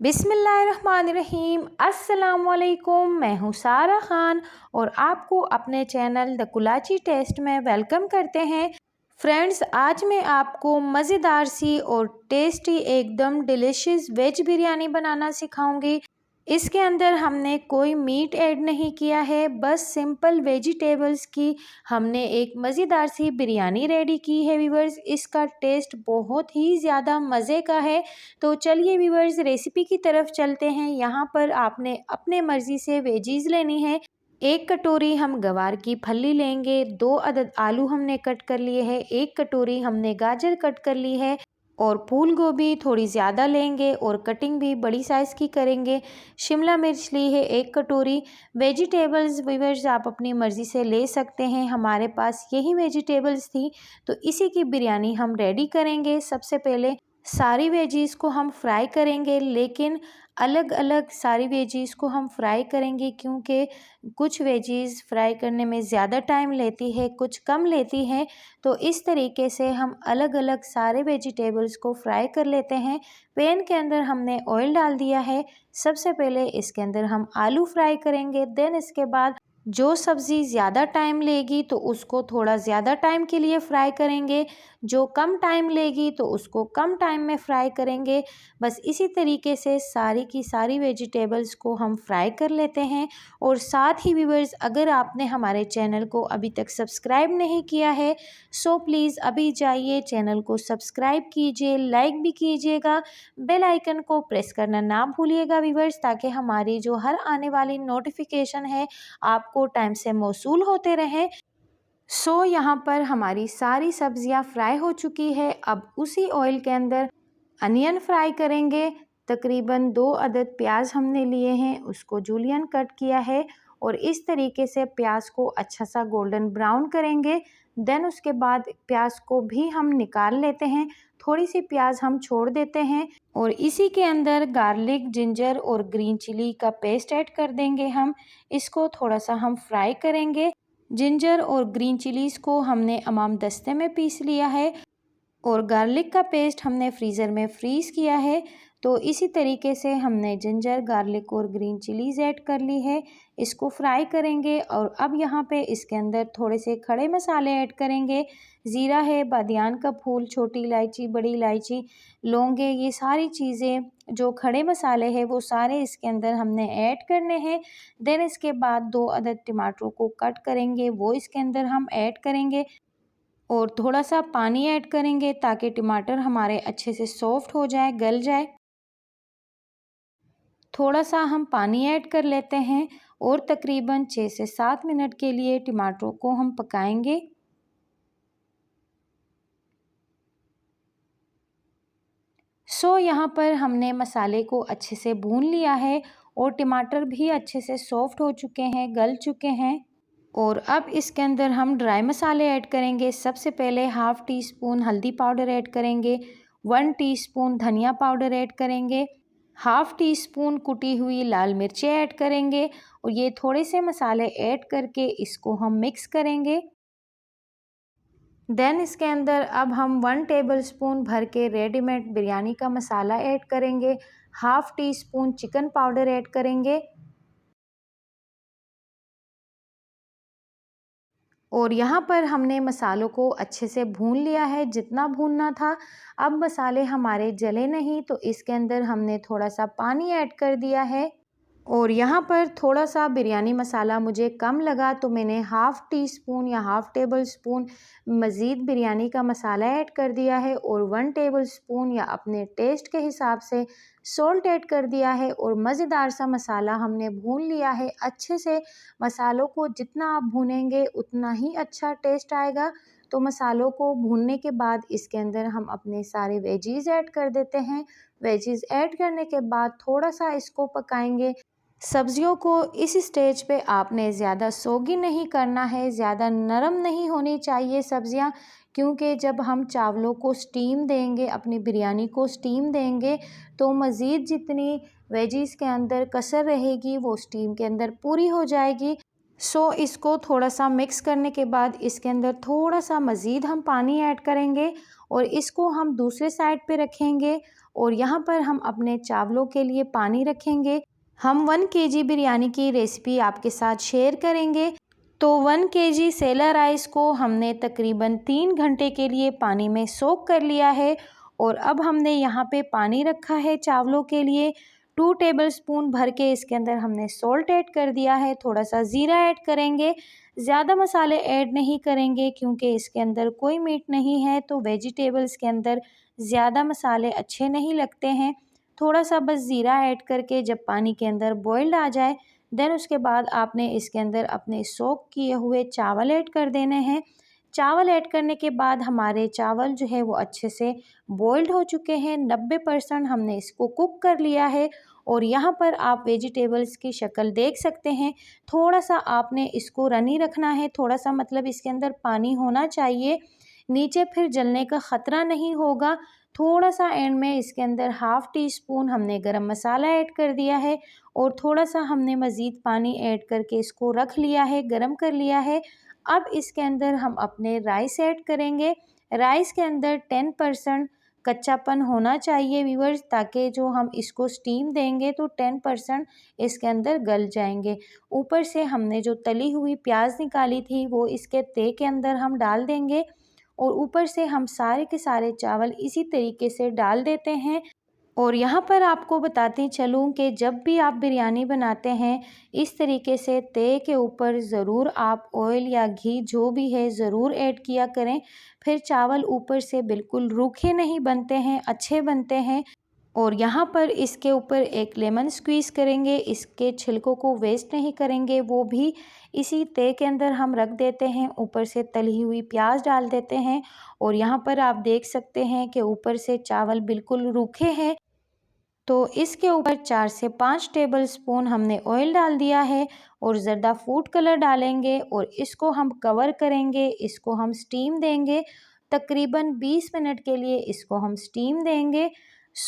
बिस्मिल्लाहिर्रहमानिर्रहीम। अस्सलामुअलैकुम। मैं हूँ सारा खान और आपको अपने चैनल द कुलाची टेस्ट में वेलकम करते हैं। फ्रेंड्स, आज मैं आपको मज़ेदार सी और टेस्टी एकदम डिलीशियस वेज बिरयानी बनाना सिखाऊंगी। इसके अंदर हमने कोई मीट ऐड नहीं किया है, बस सिंपल वेजिटेबल्स की हमने एक मज़ेदार सी बिरयानी रेडी की है व्यूवर्स। इसका टेस्ट बहुत ही ज़्यादा मज़े का है। तो चलिए व्यूवर्स, रेसिपी की तरफ चलते हैं। यहाँ पर आपने अपने मर्ज़ी से वेजीज लेनी है। 1 कटोरी हम गवार की फली लेंगे, 2 अदद आलू हमने कट कर लिए है, 1 कटोरी हमने गाजर कट कर ली है और फूल गोभी थोड़ी ज़्यादा लेंगे और कटिंग भी बड़ी साइज़ की करेंगे। शिमला मिर्च ली है 1 कटोरी। वेजिटेबल्स व्यूअर्स आप अपनी मर्ज़ी से ले सकते हैं, हमारे पास यही वेजिटेबल्स थी तो इसी की बिरयानी हम रेडी करेंगे। सबसे पहले सारी वेजीज़ को हम फ्राई करेंगे, लेकिन अलग अलग सारी वेजीज़ को हम फ्राई करेंगे क्योंकि कुछ वेजीज़ फ्राई करने में ज़्यादा टाइम लेती है, कुछ कम लेती है। तो इस तरीके से हम अलग अलग सारे वेजिटेबल्स को फ्राई कर लेते हैं। पैन के अंदर हमने ऑयल डाल दिया है। सबसे पहले इसके अंदर हम आलू फ्राई करेंगे, देन इसके बाद जो सब्ज़ी ज़्यादा टाइम लेगी तो उसको थोड़ा ज़्यादा टाइम के लिए फ्राई करेंगे, जो कम टाइम लेगी तो उसको कम टाइम में फ्राई करेंगे। बस इसी तरीके से सारी की सारी वेजिटेबल्स को हम फ्राई कर लेते हैं। और साथ ही व्यूअर्स, अगर आपने हमारे चैनल को अभी तक सब्सक्राइब नहीं किया है सो प्लीज़ अभी जाइए चैनल को सब्सक्राइब कीजिए, लाइक भी कीजिएगा, बेल आइकन को प्रेस करना ना भूलिएगा व्यूअर्स, ताकि हमारी जो हर आने वाली नोटिफिकेशन है आपको टाइम से मौसूल होते रहे। यहाँ पर हमारी सारी सब्जियां फ्राई हो चुकी है। अब उसी ऑयल के अंदर अनियन फ्राई करेंगे। तकरीबन 2 अदद प्याज हमने लिए हैं, उसको जूलियन कट किया है और इस तरीके से प्याज को अच्छा सा गोल्डन ब्राउन करेंगे। देन उसके बाद प्याज को भी हम निकाल लेते हैं, थोड़ी सी प्याज हम छोड़ देते हैं और इसी के अंदर गार्लिक, जिंजर और ग्रीन चिली का पेस्ट ऐड कर देंगे हम। इसको थोड़ा सा हम फ्राई करेंगे। जिंजर और ग्रीन चिलीज़ को हमने अमाम दस्ते में पीस लिया है और गार्लिक का पेस्ट हमने फ्रीज़र में फ्रीज़ किया है। तो इसी तरीके से हमने जिंजर, गार्लिक और ग्रीन चिलीज़ ऐड कर ली है, इसको फ्राई करेंगे। और अब यहाँ पे इसके अंदर थोड़े से खड़े मसाले ऐड करेंगे। ज़ीरा है, बादियान का फूल, छोटी इलायची, बड़ी इलायची, लौंगे, ये सारी चीज़ें जो खड़े मसाले हैं वो सारे इसके अंदर हमने ऐड करने हैं। देन इसके बाद 2 अदद टमाटरों को कट करेंगे, वो इसके अंदर हम ऐड करेंगे और थोड़ा सा पानी ऐड करेंगे ताकि टमाटर हमारे अच्छे से सॉफ्ट हो जाए, गल जाए। थोड़ा सा हम पानी ऐड कर लेते हैं और तकरीबन 6 से 7 मिनट के लिए टमाटरों को हम पकाएंगे। यहाँ पर हमने मसाले को अच्छे से भून लिया है और टमाटर भी अच्छे से सॉफ्ट हो चुके हैं, गल चुके हैं। और अब इसके अंदर हम ड्राई मसाले ऐड करेंगे। सबसे पहले हाफ़ टी स्पून हल्दी पाउडर ऐड करेंगे, 1 टीस्पून धनिया पाउडर ऐड करेंगे, हाफ़ टी स्पून कुटी हुई लाल मिर्चें ऐड करेंगे और ये थोड़े से मसाले ऐड करके इसको हम मिक्स करेंगे। देन इसके अंदर अब हम 1 टेबलस्पून भर के रेडीमेड बिरयानी का मसाला ऐड करेंगे, half tea spoon chicken powder add करेंगे और यहाँ पर हमने मसालों को अच्छे से भून लिया है, जितना भूनना था। अब मसाले हमारे जले नहीं तो इसके अंदर हमने थोड़ा सा पानी ऐड कर दिया है और यहाँ पर थोड़ा सा बिरयानी मसाला मुझे कम लगा तो मैंने हाफ़ टी स्पून या हाफ़ टेबल स्पून मज़ीद बिरयानी का मसाला ऐड कर दिया है और 1 टेबल स्पून या अपने टेस्ट के हिसाब से सॉल्ट ऐड कर दिया है और मज़ेदार सा मसाला हमने भून लिया है अच्छे से। मसालों को जितना आप भूनेंगे उतना ही अच्छा टेस्ट आएगा। तो मसालों को भूनने के बाद इसके अंदर हम अपने सारे वेजीज़ ऐड कर देते हैं। वेजीज़ ऐड करने के बाद थोड़ा सा इसको पकाएंगे। सब्जियों को इस स्टेज पे आपने ज़्यादा सोगी नहीं करना है, ज़्यादा नरम नहीं होनी चाहिए सब्जियां, क्योंकि जब हम चावलों को स्टीम देंगे, अपनी बिरयानी को स्टीम देंगे तो मज़ीद जितनी वेजीज़ के अंदर कसर रहेगी वो स्टीम के अंदर पूरी हो जाएगी। इसको थोड़ा सा मिक्स करने के बाद इसके अंदर थोड़ा सा मज़ीद हम पानी ऐड करेंगे और इसको हम दूसरे साइड पे रखेंगे और यहाँ पर हम अपने चावलों के लिए पानी रखेंगे। हम 1 केजी बिरयानी की रेसिपी आपके साथ शेयर करेंगे। तो 1 केजी सेला राइस को हमने तकरीबन 3 घंटे के लिए पानी में सोक कर लिया है और अब हमने यहाँ पे पानी रखा है चावलों के लिए। 2 टेबलस्पून भर के इसके अंदर हमने सॉल्ट ऐड कर दिया है, थोड़ा सा ज़ीरा ऐड करेंगे। ज़्यादा मसाले ऐड नहीं करेंगे क्योंकि इसके अंदर कोई मीट नहीं है, तो वेजिटेबल्स के अंदर ज़्यादा मसाले अच्छे नहीं लगते हैं। थोड़ा सा बस ज़ीरा ऐड करके जब पानी के अंदर बॉइल्ड आ जाए, देन उसके बाद आपने इसके अंदर अपने सोक किए हुए चावल ऐड कर देने हैं। चावल ऐड करने के बाद हमारे चावल जो है वो अच्छे से बॉइल्ड हो चुके हैं, 90% हमने इसको कुक कर लिया है। और यहाँ पर आप वेजिटेबल्स की शक्ल देख सकते हैं, थोड़ा सा आपने इसको रनी रखना है, थोड़ा सा मतलब इसके अंदर पानी होना चाहिए, नीचे फिर जलने का ख़तरा नहीं होगा। थोड़ा सा एंड में इसके अंदर ½ टी स्पून हमने गरम मसाला ऐड कर दिया है और थोड़ा सा हमने मज़ीद पानी ऐड करके इसको रख लिया है, गरम कर लिया है। अब इसके अंदर हम अपने राइस ऐड करेंगे। राइस के अंदर 10% कच्चापन होना चाहिए व्यूअर्स, ताकि जो हम इसको स्टीम देंगे तो 10% इसके अंदर गल जाएंगे। ऊपर से हमने जो तली हुई प्याज निकाली थी वो इसके ते के अंदर हम डाल देंगे और ऊपर से हम सारे के सारे चावल इसी तरीके से डाल देते हैं। और यहाँ पर आपको बताती चलूँ कि जब भी आप बिरयानी बनाते हैं, इस तरीके से तवे के ऊपर ज़रूर आप ऑयल या घी जो भी है ज़रूर ऐड किया करें। फिर चावल ऊपर से बिल्कुल रूखे नहीं बनते हैं, अच्छे बनते हैं। और यहाँ पर इसके ऊपर एक लेमन स्क्वीज़ करेंगे, इसके छिलकों को वेस्ट नहीं करेंगे, वो भी इसी तवे के अंदर हम रख देते हैं। ऊपर से तली हुई प्याज डाल देते हैं और यहाँ पर आप देख सकते हैं कि ऊपर से चावल बिल्कुल रूखे हैं। तो इसके ऊपर 4 से 5 टेबलस्पून हमने ऑयल डाल दिया है और ज़र्दा फूड कलर डालेंगे और इसको हम कवर करेंगे, इसको हम स्टीम देंगे। तकरीबन 20 मिनट के लिए इसको हम स्टीम देंगे।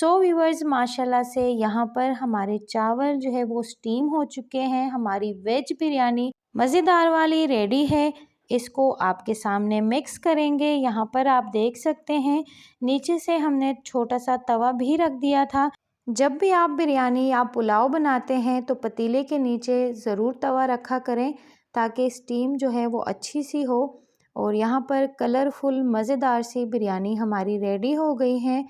व्यूअर्स, माशाल्लाह से यहाँ पर हमारे चावल जो है वो स्टीम हो चुके हैं। हमारी वेज बिरयानी मज़ेदार वाली रेडी है। इसको आपके सामने मिक्स करेंगे। यहाँ पर आप देख सकते हैं नीचे से हमने छोटा सा तवा भी रख दिया था। जब भी आप बिरयानी या पुलाव बनाते हैं तो पतीले के नीचे ज़रूर तवा रखा करें, ताकि स्टीम जो है वो अच्छी सी हो। और यहाँ पर कलरफुल मज़ेदार सी बिरयानी हमारी रेडी हो गई है।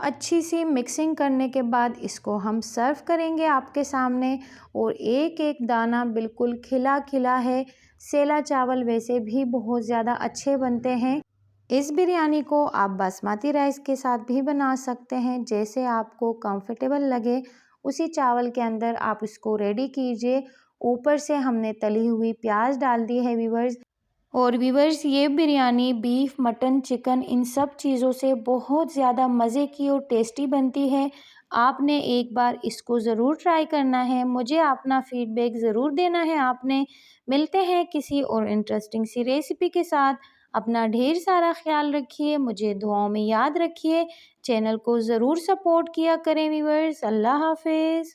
अच्छी सी मिक्सिंग करने के बाद इसको हम सर्व करेंगे आपके सामने। और एक एक दाना बिल्कुल खिला खिला है। सेला चावल वैसे भी बहुत ज़्यादा अच्छे बनते हैं। इस बिरयानी को आप बासमती राइस के साथ भी बना सकते हैं, जैसे आपको कंफर्टेबल लगे उसी चावल के अंदर आप इसको रेडी कीजिए। ऊपर से हमने तली हुई प्याज डाल दी है व्यूअर्स। और व्यूअर्स, ये biryani beef, mutton, chicken in सब चीज़ों से बहुत ज़्यादा मज़े की और टेस्टी बनती है। आपने एक बार इसको ज़रूर ट्राई करना है, मुझे अपना फ़ीडबैक ज़रूर देना है आपने। मिलते हैं किसी और इंटरेस्टिंग सी रेसिपी के साथ। अपना ढेर सारा ख्याल रखिए, मुझे दुआओं में याद रखिए। चैनल को ज़रूर सपोर्ट किया करें व्यूअर्स। अल्लाह हाफ़िज़।